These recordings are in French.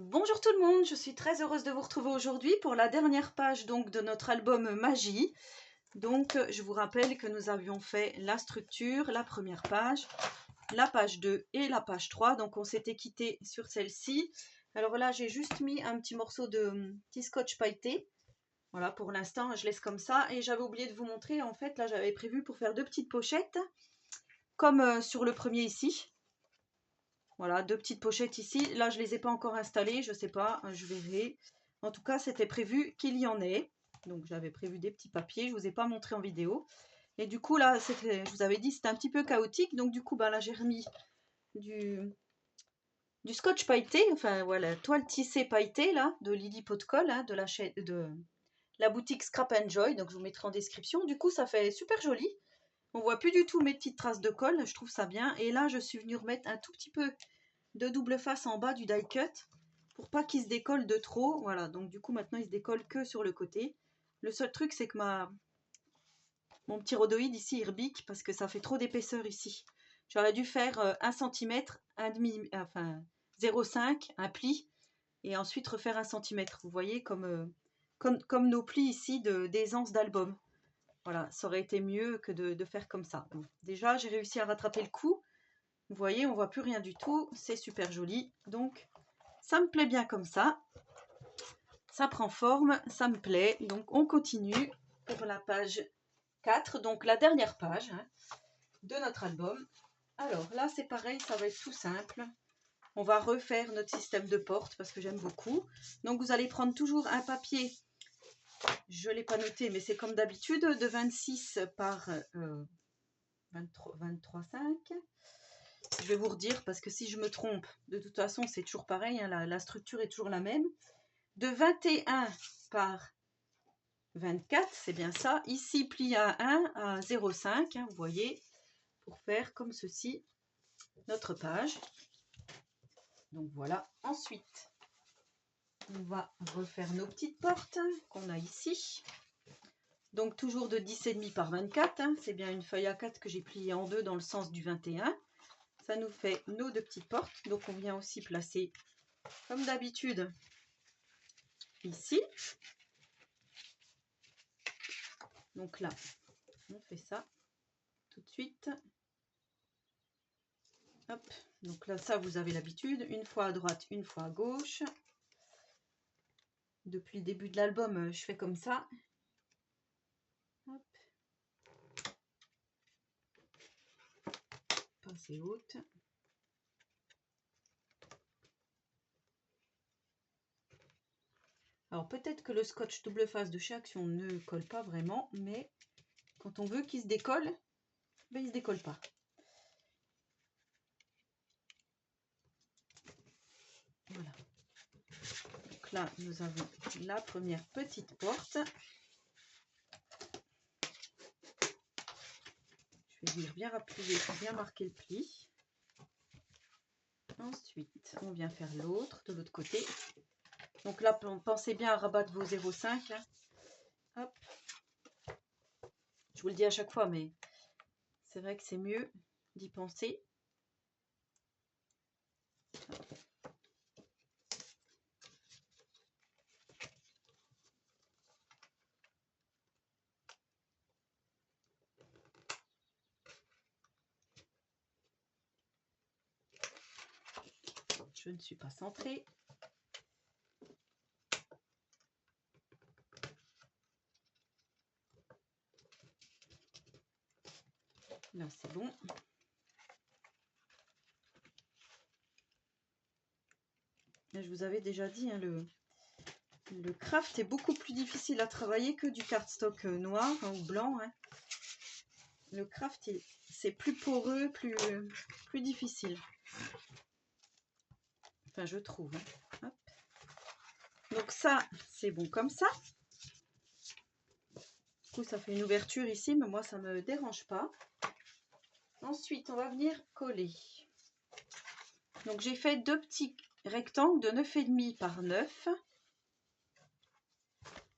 Bonjour tout le monde, je suis très heureuse de vous retrouver aujourd'hui pour la dernière page donc de notre album Magie. Donc je vous rappelle que nous avions fait la structure, la première page, la page 2 et la page 3. Donc on s'était quitté sur celle-ci. Alors là j'ai juste mis un petit morceau de petit scotch pailleté. Voilà, pour l'instant je laisse comme ça. Et j'avais oublié de vous montrer, en fait là j'avais prévu pour faire deux petites pochettes, comme sur le premier ici. Voilà, deux petites pochettes ici. Là, je ne les ai pas encore installées, je ne sais pas, je verrai. En tout cas, c'était prévu qu'il y en ait. Donc, j'avais prévu des petits papiers, je ne vous ai pas montré en vidéo. Et du coup, là, je vous avais dit, c'était un petit peu chaotique. Donc, du coup, ben, là, j'ai remis du scotch pailleté, enfin, voilà, toile tissée pailletée, là, de Lily Pot de Colle, hein, de la boutique Scrap and Joy. Donc, je vous mettrai en description. Du coup, ça fait super joli. On voit plus du tout mes petites traces de colle, je trouve ça bien. Et là, je suis venue remettre un tout petit peu de double face en bas du die cut pour pas qu'il se décolle de trop. Voilà, donc du coup maintenant il se décolle que sur le côté. Le seul truc c'est que mon petit rhodoïde ici il rebique parce que ça fait trop d'épaisseur ici. J'aurais dû faire 1 cm, enfin 0,5, un pli, et ensuite refaire 1 cm. Vous voyez comme nos plis ici d'aisance d'album. Voilà, ça aurait été mieux que de faire comme ça. Bon, déjà j'ai réussi à rattraper le coup. Vous voyez, on voit plus rien du tout, c'est super joli. Donc, ça me plaît bien comme ça. Ça prend forme, ça me plaît. Donc, on continue pour la page 4, donc la dernière page de notre album. Alors là, c'est pareil, ça va être tout simple. On va refaire notre système de porte parce que j'aime beaucoup. Donc, vous allez prendre toujours un papier. Je ne l'ai pas noté, mais c'est comme d'habitude, de 26 par 23,5. Je vais vous redire parce que si je me trompe, de toute façon c'est toujours pareil, hein, la structure est toujours la même. De 21 par 24, c'est bien ça. Ici plie à 1 à 0,5, hein, vous voyez, pour faire comme ceci notre page. Donc voilà, ensuite on va refaire nos petites portes qu'on a ici. Donc toujours de 10,5 par 24, hein, c'est bien une feuille A4 que j'ai pliée en deux dans le sens du 21. Ça nous fait nos deux petites portes, donc on vient aussi placer comme d'habitude ici. Donc là, on fait ça tout de suite. Hop, donc là, ça, vous avez l'habitude. Une fois à droite, une fois à gauche. Depuis le début de l'album, je fais comme ça. Hop. Pincée haute. Alors peut-être que le scotch double face de chez Action ne colle pas vraiment, mais quand on veut qu'il se décolle, ben, il ne se décolle pas. Voilà. Donc là, nous avons la première petite porte. Je vais venir bien appuyer pour bien marquer le pli. Ensuite, on vient faire l'autre, de l'autre côté. Donc là, pensez bien à rabattre vos 0,5. Hop. Je vous le dis à chaque fois, mais c'est vrai que c'est mieux d'y penser. Je ne suis pas centrée. Là, c'est bon. Et je vous avais déjà dit, hein, le craft est beaucoup plus difficile à travailler que du cardstock noir ou blanc. Hein. Le craft, c'est plus poreux, plus difficile. Enfin, je trouve. Hein. Hop. Donc ça, c'est bon comme ça. Du coup, ça fait une ouverture ici, mais moi, ça ne me dérange pas. Ensuite, on va venir coller. Donc, j'ai fait deux petits rectangles de 9,5 par 9.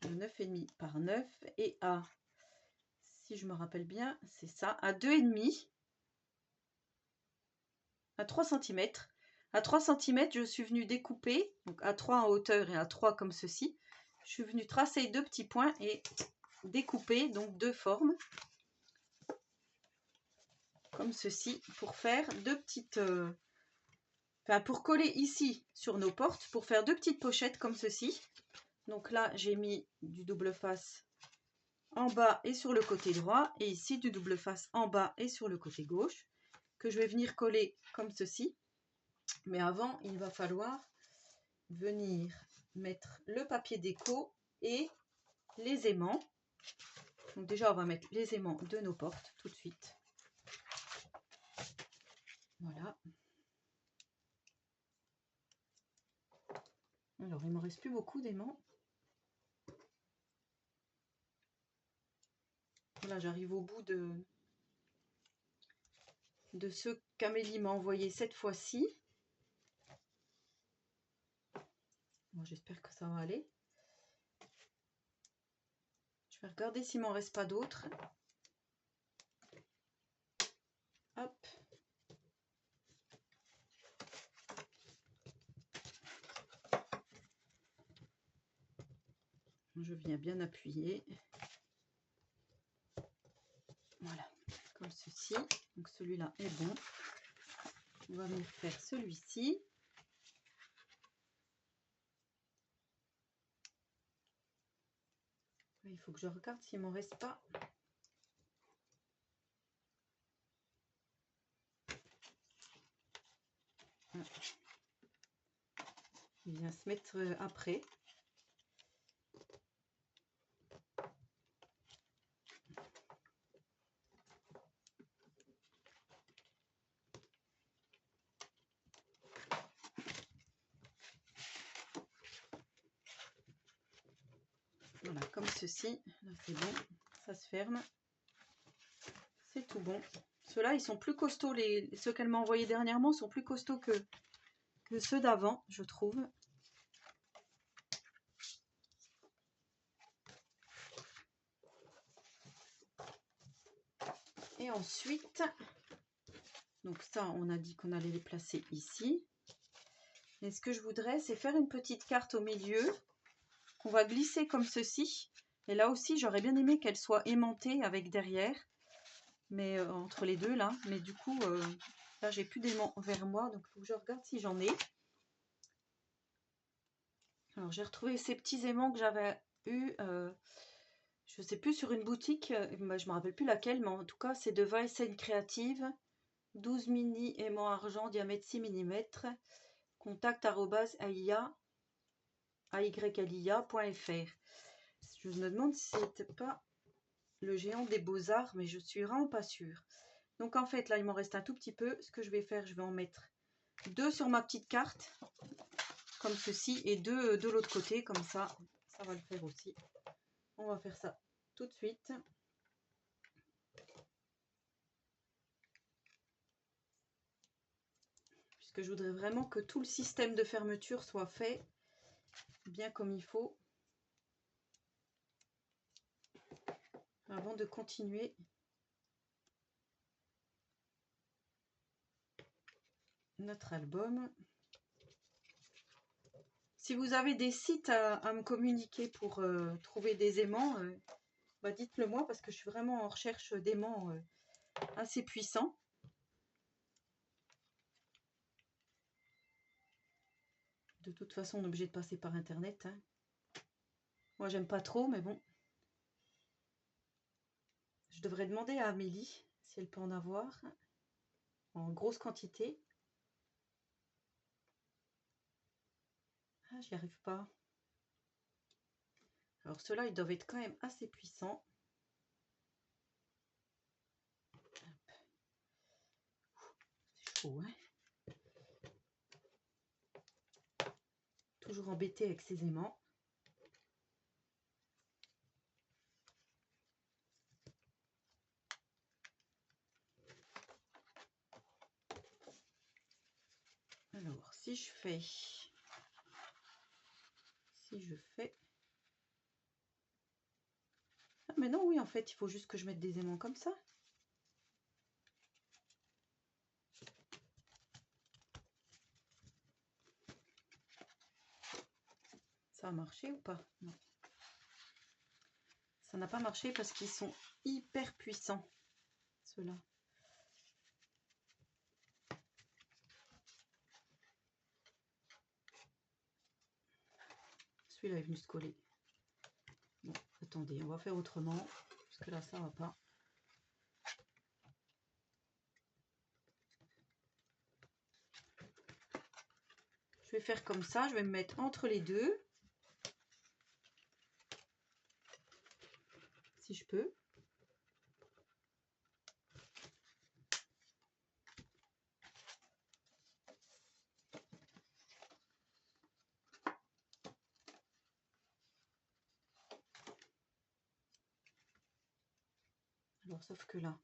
De 9,5 par 9 et à, si je me rappelle bien, c'est ça, à 2,5, à 3 cm. À 3 cm, je suis venue découper, donc à 3 en hauteur et à 3 comme ceci. Je suis venue tracer 2 petits points et découper donc 2 formes. Comme ceci, pour faire 2 petites... pour coller ici sur nos portes, pour faire 2 petites pochettes comme ceci. Donc là, j'ai mis du double face en bas et sur le côté droit, et ici du double face en bas et sur le côté gauche, que je vais venir coller comme ceci. Mais avant, il va falloir venir mettre le papier déco et les aimants. Donc déjà, on va mettre les aimants de nos portes tout de suite. Voilà. Alors, il ne me reste plus beaucoup d'aimants. Voilà, j'arrive au bout de ceux qu'Amélie m'a envoyé cette fois-ci. Bon, j'espère que ça va aller. Je vais regarder s'il m'en reste pas d'autres. Hop. Je viens bien appuyer. Voilà, comme ceci. Donc celui-là est bon. On va venir faire celui-ci. Il faut que je regarde s'il m'en reste pas. Il vient se mettre après. Voilà, comme ceci. Là, c'est bon. Ça se ferme. C'est tout bon. Ceux-là, ils sont plus costauds. Ceux qu'elle m'a envoyés dernièrement sont plus costauds que ceux d'avant, je trouve. Et ensuite, donc ça, on a dit qu'on allait les placer ici. Et ce que je voudrais, c'est faire une petite carte au milieu qu'on va glisser comme ceci. Et là aussi, j'aurais bien aimé qu'elle soit aimantée avec derrière. Mais entre les deux, là. Mais du coup, là, j'ai plus d'aimant vers moi. Donc, il faut que je regarde si j'en ai. Alors, j'ai retrouvé ces petits aimants que j'avais eu... je sais plus, sur une boutique, je me rappelle plus laquelle, mais en tout cas, c'est de Weissen Creative. 12 mini aimants argent, diamètre 6 mm. Contact @aylia.fr. Je me demande si c'était pas le géant des beaux-arts, mais je suis vraiment pas sûre. Donc en fait, là, il m'en reste un tout petit peu. Ce que je vais faire, je vais en mettre 2 sur ma petite carte, comme ceci, et 2 de l'autre côté, comme ça. Ça va le faire aussi. On va faire ça tout de suite. Puisque je voudrais vraiment que tout le système de fermeture soit fait bien comme il faut. Avant de continuer notre album. Si vous avez des sites à me communiquer pour trouver des aimants, bah dites-le moi parce que je suis vraiment en recherche d'aimants assez puissants. De toute façon, on est obligé de passer par internet. Hein. Moi, j'aime pas trop, mais bon. Je devrais demander à Amélie si elle peut en avoir en grosse quantité. Ah, j'y arrive pas. Alors ceux-là, ils doivent être quand même assez puissants. C'est chaud, hein. Toujours embêté avec ces aimants. Alors, si je fais... Ah, mais non, oui, en fait, il faut juste que je mette des aimants comme ça. Ça a marché ou pas? Non. Ça n'a pas marché parce qu'ils sont hyper puissants, ceux-là. Celui-là est venu se coller. Bon, attendez, on va faire autrement, parce que là, ça va pas. Je vais faire comme ça, je vais me mettre entre les deux. Si je peux. Alors, sauf que là,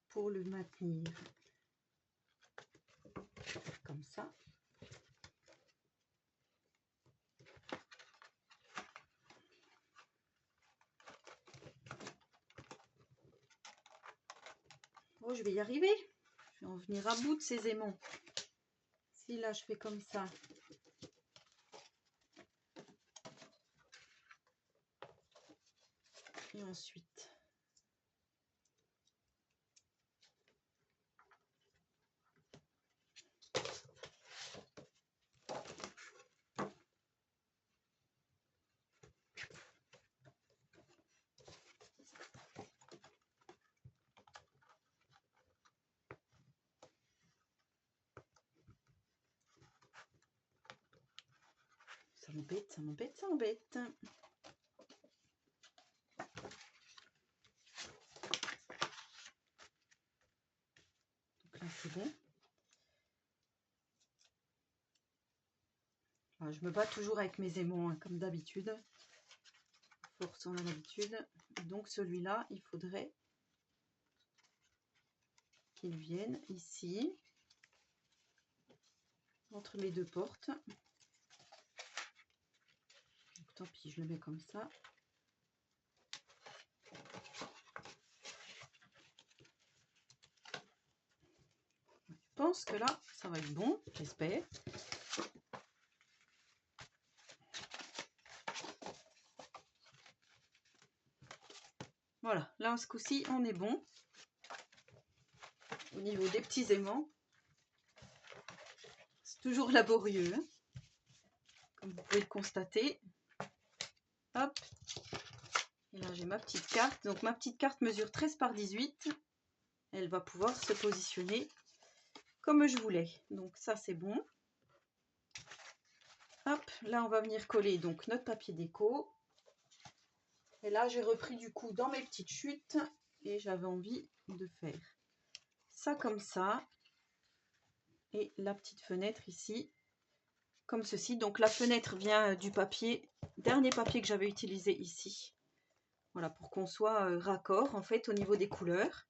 pour le maintenir comme ça. Oh, je vais y arriver. Je vais en venir à bout de ces aimants. Si là, je fais comme ça. Et ensuite, ça m'embête, ça m'embête, ça m'embête. Donc là, c'est bon. Alors, je me bats toujours avec mes aimants, hein, comme d'habitude. Force, on a l'habitude. Donc celui-là, il faudrait qu'il vienne ici, entre les deux portes. Donc, tant pis, je le mets comme ça. Je pense que là, ça va être bon, j'espère. Voilà, là, ce coup-ci, on est bon. Au niveau des petits aimants. C'est toujours laborieux, hein, comme vous pouvez le constater. Hop. Et là, j'ai ma petite carte. Donc, ma petite carte mesure 13 par 18. Elle va pouvoir se positionner comme je voulais. Donc, ça, c'est bon. Hop, là, on va venir coller donc notre papier déco. Et là, j'ai repris du coup dans mes petites chutes. Et j'avais envie de faire ça comme ça. Et la petite fenêtre ici, comme ceci. Donc, la fenêtre vient du papier, dernier papier que j'avais utilisé ici. Voilà, pour qu'on soit raccord en fait au niveau des couleurs.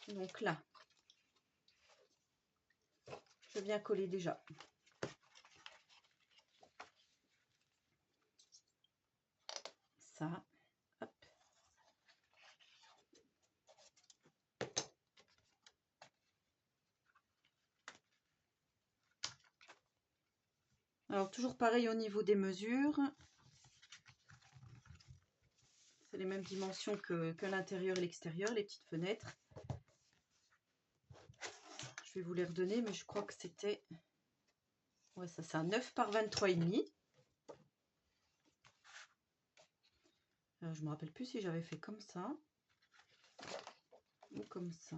Donc là, je viens coller déjà. Ça, hop. Alors toujours pareil au niveau des mesures. C'est les mêmes dimensions que l'intérieur et l'extérieur, les petites fenêtres. Je vais vous les redonner, mais je crois que c'était... Ouais, ça c'est un 9 par 23,5. Je me rappelle plus si j'avais fait comme ça ou comme ça.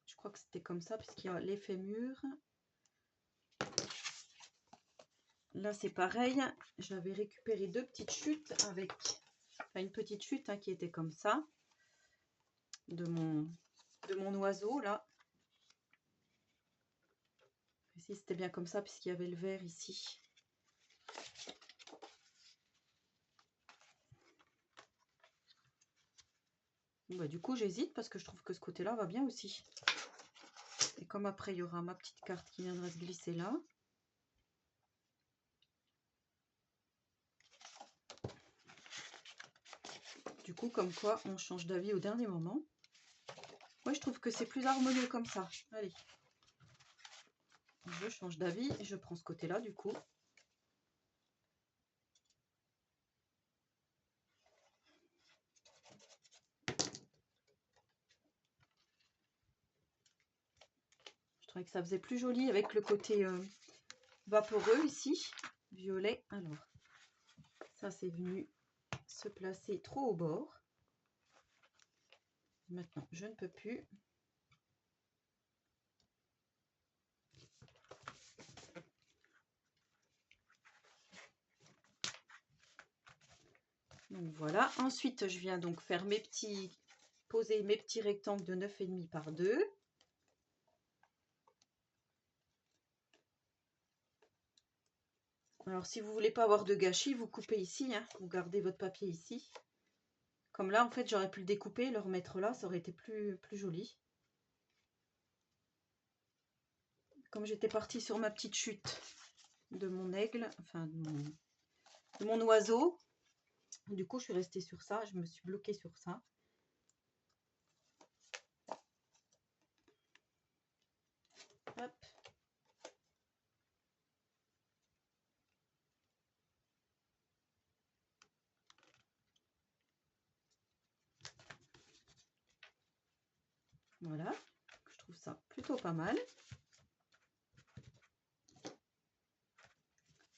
Je crois que c'était comme ça puisqu'il y a l'effet mur. Là c'est pareil, j'avais récupéré deux petites chutes avec... Enfin, une petite chute hein, qui était comme ça de mon oiseau là. Ici c'était bien comme ça puisqu'il y avait le vert ici. Bon, bah, du coup j'hésite parce que je trouve que ce côté là va bien aussi. Et comme après il y aura ma petite carte qui viendra se glisser là. Du coup comme quoi on change d'avis au dernier moment. Moi je trouve que c'est plus harmonieux comme ça. Allez. Je change d'avis et je prends ce côté là du coup. trouvais que ça faisait plus joli avec le côté vaporeux ici, violet. Alors, ça c'est venu se placer trop au bord. Maintenant, je ne peux plus. Donc voilà. Ensuite, je viens donc faire poser mes petits rectangles de 9,5 par 2. Alors, si vous voulez pas avoir de gâchis, vous coupez ici, hein, vous gardez votre papier ici. Comme là, en fait, j'aurais pu le découper et le remettre là, ça aurait été plus joli. Comme j'étais partie sur ma petite chute de mon aigle, enfin de mon oiseau, du coup, je suis restée sur ça, je me suis bloquée sur ça. Hop. Voilà, je trouve ça plutôt pas mal.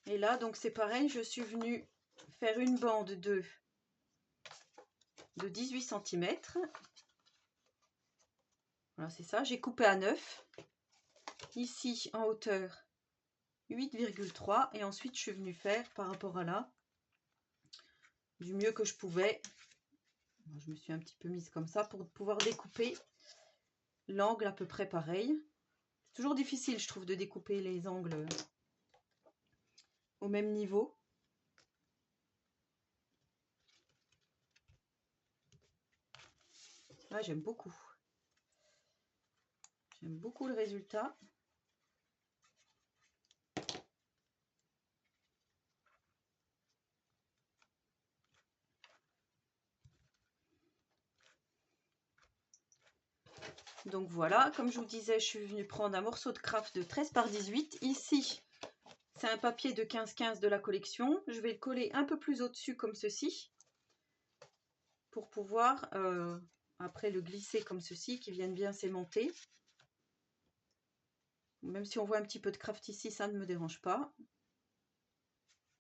Et là, donc c'est pareil, je suis venue faire une bande de 18 cm. Voilà, c'est ça, j'ai coupé à 9. Ici, en hauteur, 8,3. Et ensuite, je suis venue faire, par rapport à là, du mieux que je pouvais. Je me suis un petit peu mise comme ça pour pouvoir découper l'angle à peu près pareil. C'est toujours difficile, je trouve, de découper les angles au même niveau. Là, j'aime beaucoup. J'aime beaucoup le résultat. Donc voilà, comme je vous disais, je suis venue prendre un morceau de craft de 13 par 18. Ici, c'est un papier de 15-15 de la collection. Je vais le coller un peu plus au-dessus comme ceci, pour pouvoir après le glisser comme ceci, qui vienne bien s'aimanter. Même si on voit un petit peu de craft ici, ça ne me dérange pas.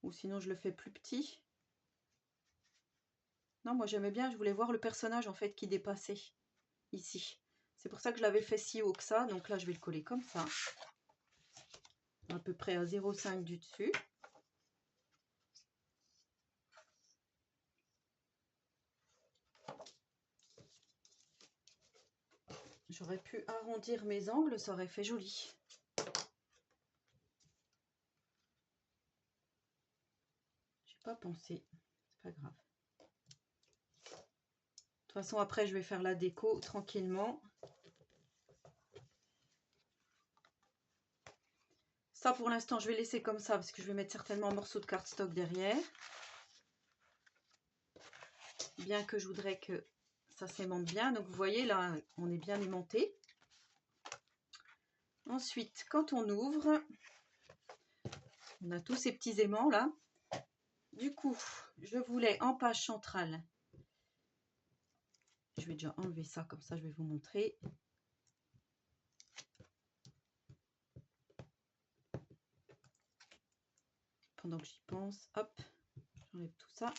Ou sinon je le fais plus petit. Non, moi j'aimais bien, je voulais voir le personnage en fait qui dépassait ici. C'est pour ça que je l'avais fait si haut que ça. Donc là je vais le coller comme ça. À peu près à 0,5 du dessus. J'aurais pu arrondir mes angles, ça aurait fait joli. J'ai pas pensé, c'est pas grave. De toute façon, après, je vais faire la déco tranquillement. Ça, pour l'instant, je vais laisser comme ça parce que je vais mettre certainement un morceau de cardstock derrière. Bien que je voudrais que ça s'aimante bien. Donc, vous voyez, là, on est bien aimanté. Ensuite, quand on ouvre, on a tous ces petits aimants là. Du coup, je voulais en page centrale. Je vais déjà enlever ça, comme ça, je vais vous montrer. Pendant que j'y pense, hop, j'enlève tout ça.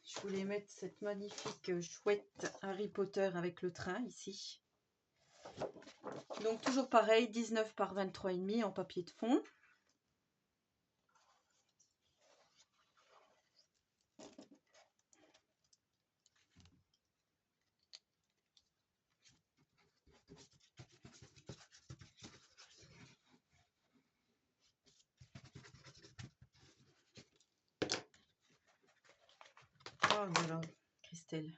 Je voulais mettre cette magnifique chouette Harry Potter avec le train ici. Donc toujours pareil, 19 par 23,5 en papier de fond. Oh voilà, Christelle.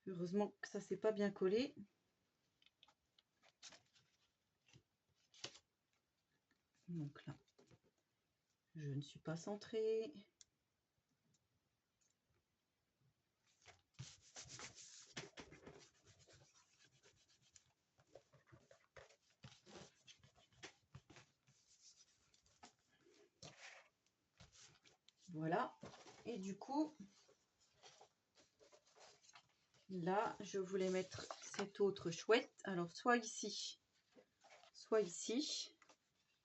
Heureusement que ça s'est pas bien collé. Donc là, je ne suis pas centrée. Voilà. Et du coup, Là, je voulais mettre cette autre chouette. Alors, soit ici, soit ici.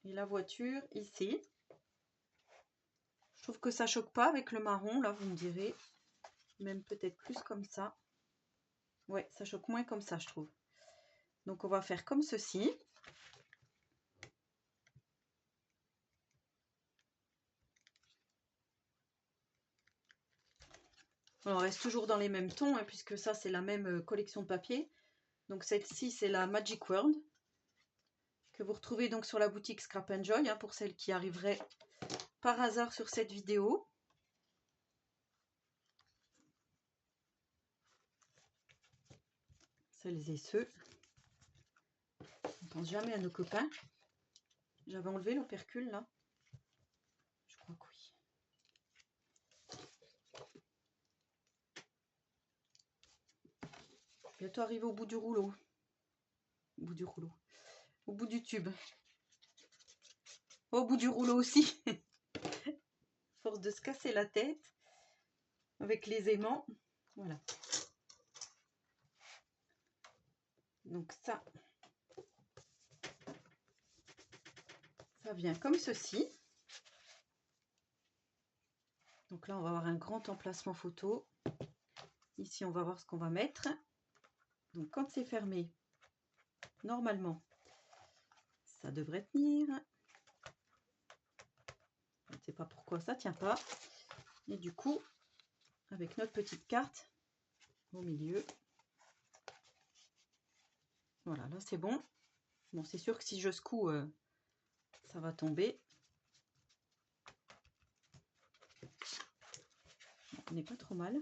Et la voiture ici. Je trouve que ça choque pas avec le marron. Là, vous me direz. Même peut-être plus comme ça. Ouais, ça choque moins comme ça, je trouve. Donc, on va faire comme ceci. On reste toujours dans les mêmes tons, hein, puisque ça, c'est la même collection de papier. Donc, celle-ci, c'est la Magic World, que vous retrouvez donc sur la boutique Scrap Enjoy, hein, pour celles qui arriveraient par hasard sur cette vidéo. Celles et ceux. On pense jamais à nos copains. J'avais enlevé l'opercule là. Je crois que oui. Bientôt arrivé au bout du rouleau. Au bout du rouleau. Au bout du tube. Au bout du rouleau aussi. Force de se casser la tête. Avec les aimants. Voilà. Donc ça vient comme ceci. Donc là, on va avoir un grand emplacement photo. Ici, on va voir ce qu'on va mettre. Donc quand c'est fermé, normalement, ça devrait tenir. Je ne sais pas pourquoi ça ne tient pas. Et du coup, avec notre petite carte au milieu. Voilà, là c'est bon. Bon, c'est sûr que si je secoue, ça va tomber. On n'est pas trop mal.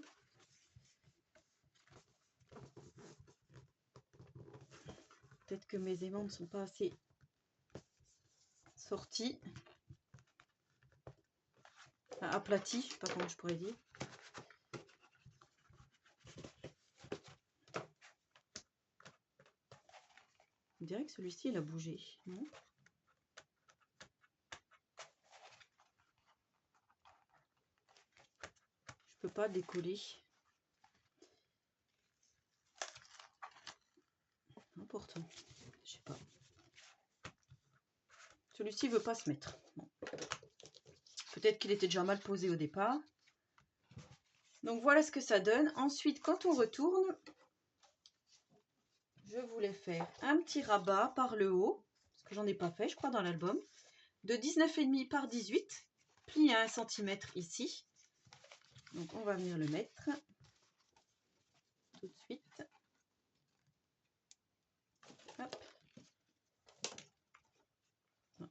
Peut-être que mes aimants ne sont pas assez sortis. Enfin, aplatis, je ne sais pas comment je pourrais dire. On dirait que celui-ci, il a bougé, non ? Je peux pas décoller. Important. Je sais pas. Celui-ci veut pas se mettre. Bon. Peut-être qu'il était déjà mal posé au départ. Donc voilà ce que ça donne. Ensuite, quand on retourne, je voulais faire un petit rabat par le haut, parce que j'en ai pas fait, je crois, dans l'album, de 19,5 par 18, plié à 1 cm ici. Donc on va venir le mettre tout de suite. Hop.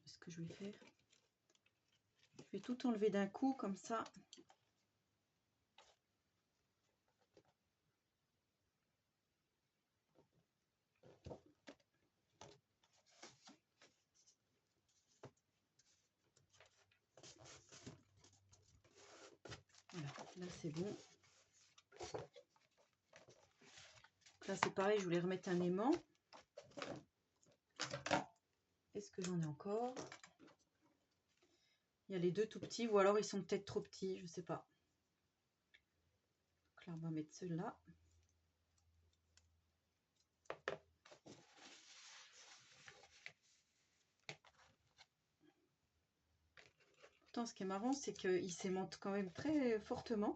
Ce que je vais faire, je vais tout enlever d'un coup comme ça. Voilà, là c'est bon. Là c'est pareil, je voulais remettre un aimant. Est-ce que j'en ai encore? Il y a les deux tout petits, ou alors ils sont peut-être trop petits, je sais pas. Donc là on va mettre ceux-là. Pourtant ce qui est marrant, c'est qu'ils s'aimantent quand même très fortement.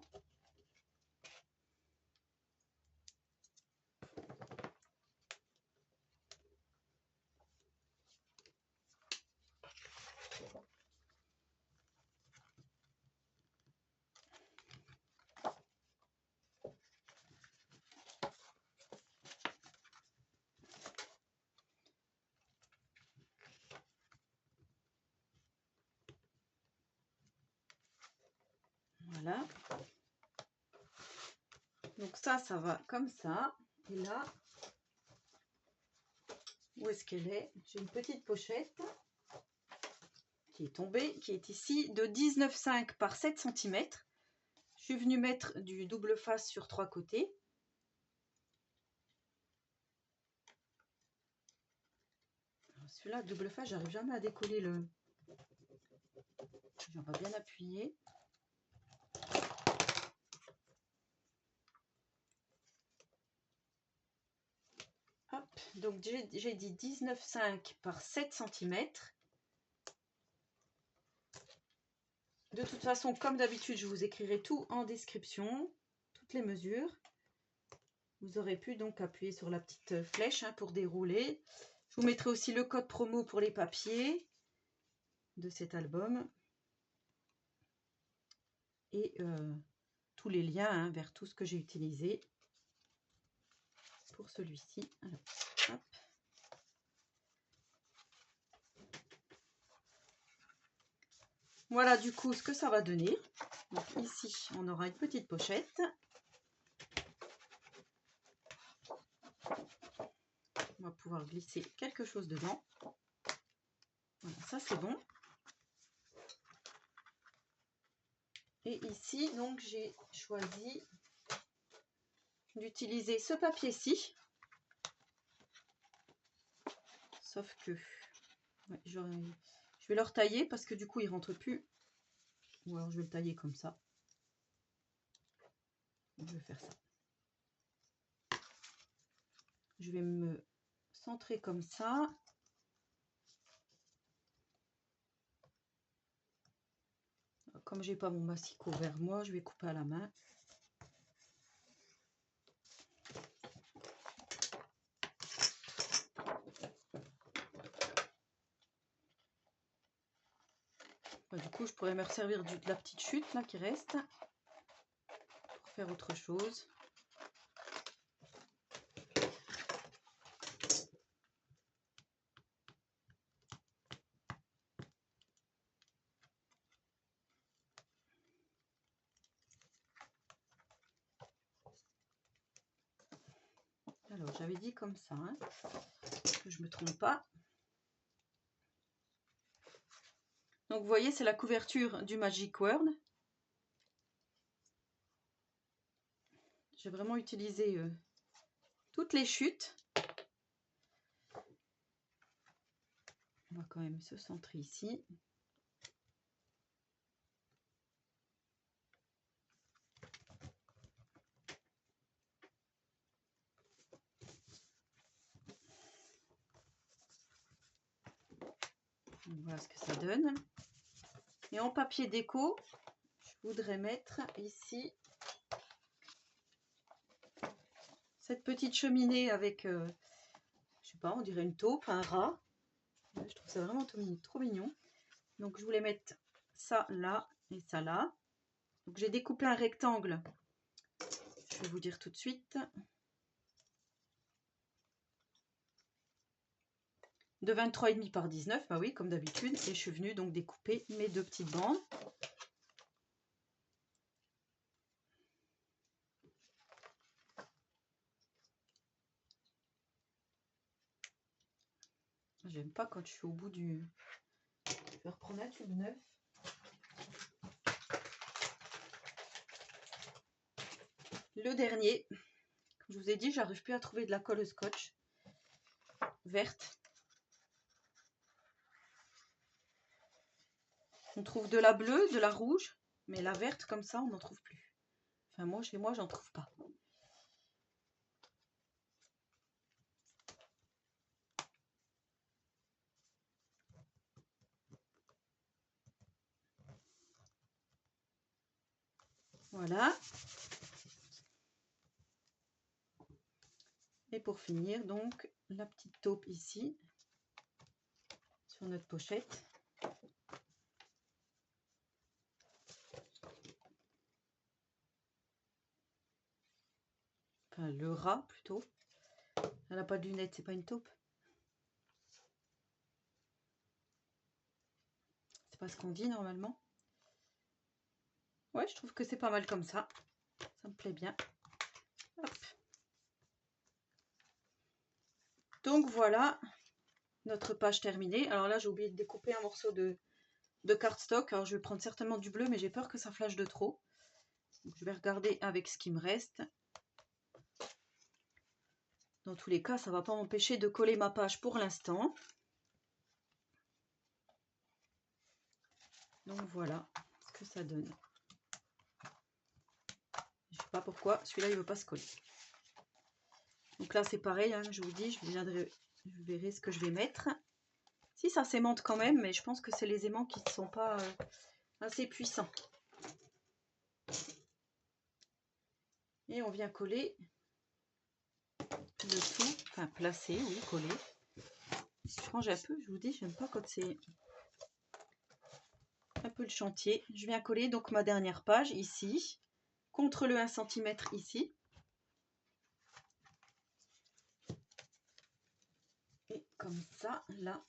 Voilà. Donc ça va comme ça. Et là, où est-ce qu'elle est? J'ai une petite pochette qui est tombée, qui est ici de 19,5 par 7 cm. Je suis venue mettre du double face sur 3 côtés. Celui-là, double face, j'arrive jamais à décoller le... On va bien appuyer. Donc j'ai dit 19,5 par 7 cm. De toute façon, comme d'habitude, je vous écrirai tout en description, toutes les mesures. Vous aurez pu donc appuyer sur la petite flèche hein, pour dérouler. Je vous mettrai aussi le code promo pour les papiers de cet album. Et tous les liens hein, vers tout ce que j'ai utilisé pour celui-ci. Voilà du coup ce que ça va donner. Donc ici, on aura une petite pochette. On va pouvoir glisser quelque chose dedans. Voilà, ça c'est bon. Et ici, donc j'ai choisi d'utiliser ce papier-ci. Sauf que ouais, je vais le retailler parce que du coup il rentre plus. Ou alors je vais le tailler comme ça. Je vais faire ça. Je vais me centrer comme ça. Comme j'ai pas mon massicot vers moi, je vais couper à la main. Du coup, je pourrais me servir de la petite chute là qui reste pour faire autre chose. Alors, j'avais dit comme ça, hein, que je me trompe pas. Donc, vous voyez, c'est la couverture du Magic Word. J'ai vraiment utilisé toutes les chutes. On va quand même se centrer ici. Voilà ce que ça donne. Et en papier déco, je voudrais mettre ici cette petite cheminée avec, je sais pas, on dirait une taupe, un rat. Je trouve ça vraiment trop mignon. Donc je voulais mettre ça là et ça là. Donc j'ai découpé un rectangle. Je vais vous dire tout de suite. De 23,5 par 19, bah oui, comme d'habitude. Et je suis venue donc découper mes deux petites bandes. J'aime pas quand je suis au bout du... Je vais reprendre un tube neuf. Le dernier, comme je vous ai dit, j'arrive plus à trouver de la colle scotch verte. On trouve de la bleue, de la rouge, mais la verte comme ça, on n'en trouve plus. Enfin, moi, chez moi, j'en trouve pas. Voilà. Et pour finir, donc, la petite taupe ici, sur notre pochette. Enfin, le rat, plutôt. Elle n'a pas de lunettes, c'est pas une taupe. C'est pas ce qu'on dit normalement. Ouais, je trouve que c'est pas mal comme ça. Ça me plaît bien. Hop. Donc voilà, notre page terminée. Alors là, j'ai oublié de découper un morceau de cardstock. Alors je vais prendre certainement du bleu, mais j'ai peur que ça flash de trop. Donc, je vais regarder avec ce qui me reste. Dans tous les cas, ça ne va pas m'empêcher de coller ma page pour l'instant. Donc voilà ce que ça donne. Je ne sais pas pourquoi, celui-là il ne veut pas se coller. Donc là c'est pareil, hein, je vous dis, je verrai ce que je vais mettre. Si ça s'aimante quand même, mais je pense que c'est les aimants qui ne sont pas assez puissants. Et on vient coller le tout, enfin placer, oui, coller. Je range un peu, je vous dis, j'aime pas quand c'est un peu le chantier. Je viens coller donc ma dernière page ici, contre le 1 cm ici. Et comme ça, là,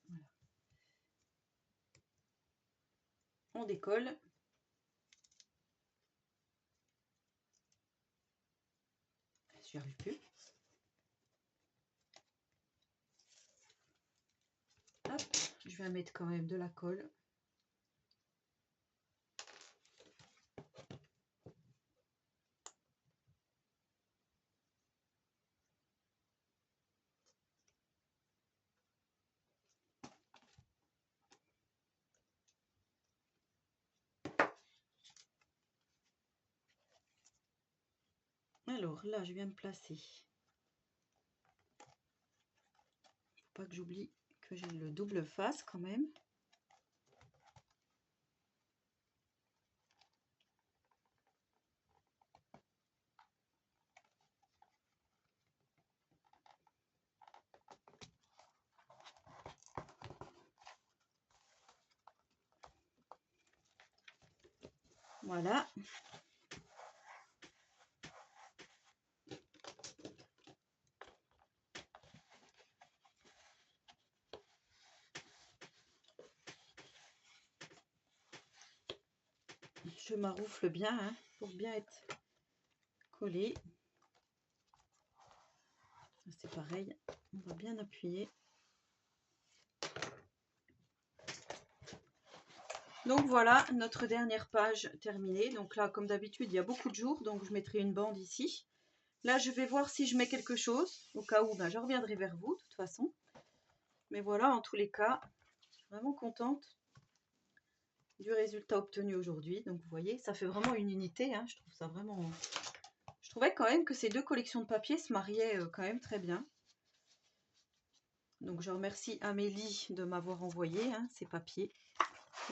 voilà. On décolle. J'y arrive plus. Hop, je vais mettre quand même de la colle. Alors là, je viens me placer. Faut pas que j'oublie que j'ai le double face quand même. Voilà. Je maroufle bien hein, pour bien être collé. C'est pareil, on va bien appuyer. Donc voilà, notre dernière page terminée. Donc là, comme d'habitude, il y a beaucoup de jours, donc je mettrai une bande ici. Là, je vais voir si je mets quelque chose. Au cas où, ben, je reviendrai vers vous, de toute façon. Mais voilà, en tous les cas, je suis vraiment contente du résultat obtenu aujourd'hui. Donc vous voyez, ça fait vraiment une unité. Hein. Je trouve ça vraiment... Je trouvais quand même que ces deux collections de papier se mariaient quand même très bien. Donc je remercie Amélie de m'avoir envoyé hein, ces papiers.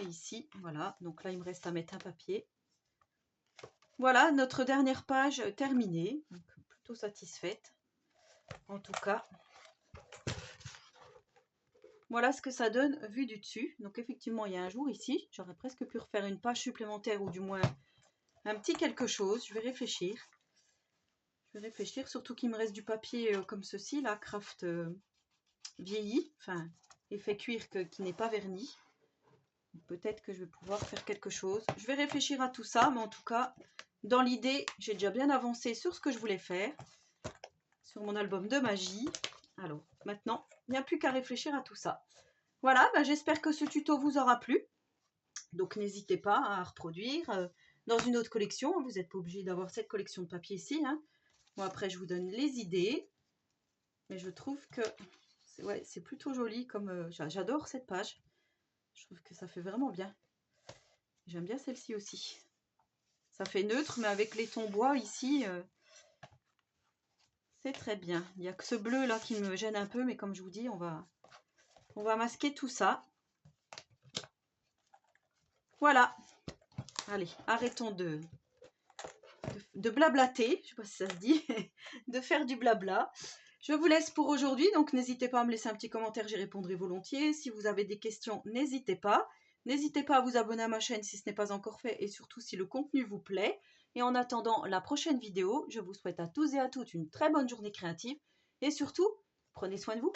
Et ici, voilà. Donc là, il me reste à mettre un papier. Voilà, notre dernière page terminée. Donc, plutôt satisfaite. En tout cas, voilà ce que ça donne vu du dessus. Donc effectivement, il y a un jour ici. J'aurais presque pu refaire une page supplémentaire ou du moins un petit quelque chose. Je vais réfléchir. Surtout qu'il me reste du papier comme ceci, là, Craft vieilli. Enfin, effet cuir qui n'est pas verni. Peut-être que je vais pouvoir faire quelque chose. Je vais réfléchir à tout ça, mais en tout cas, dans l'idée, j'ai déjà bien avancé sur ce que je voulais faire. Sur mon album de magie. Alors, maintenant, il n'y a plus qu'à réfléchir à tout ça. Voilà, ben, j'espère que ce tuto vous aura plu. Donc, n'hésitez pas à reproduire dans une autre collection. Vous n'êtes pas obligé d'avoir cette collection de papier ici. Hein. Bon, après, je vous donne les idées. Mais je trouve que c'est plutôt joli. Comme j'adore cette page. Je trouve que ça fait vraiment bien. J'aime bien celle-ci aussi. Ça fait neutre, mais avec les tons bois ici, c'est très bien. Il n'y a que ce bleu là qui me gêne un peu, mais comme je vous dis, on va masquer tout ça. Voilà. Allez, arrêtons de blablater. Je ne sais pas si ça se dit. De faire du blabla. Je vous laisse pour aujourd'hui, donc n'hésitez pas à me laisser un petit commentaire, j'y répondrai volontiers. Si vous avez des questions, n'hésitez pas. N'hésitez pas à vous abonner à ma chaîne si ce n'est pas encore fait et surtout si le contenu vous plaît. Et en attendant la prochaine vidéo, je vous souhaite à tous et à toutes une très bonne journée créative et surtout, prenez soin de vous.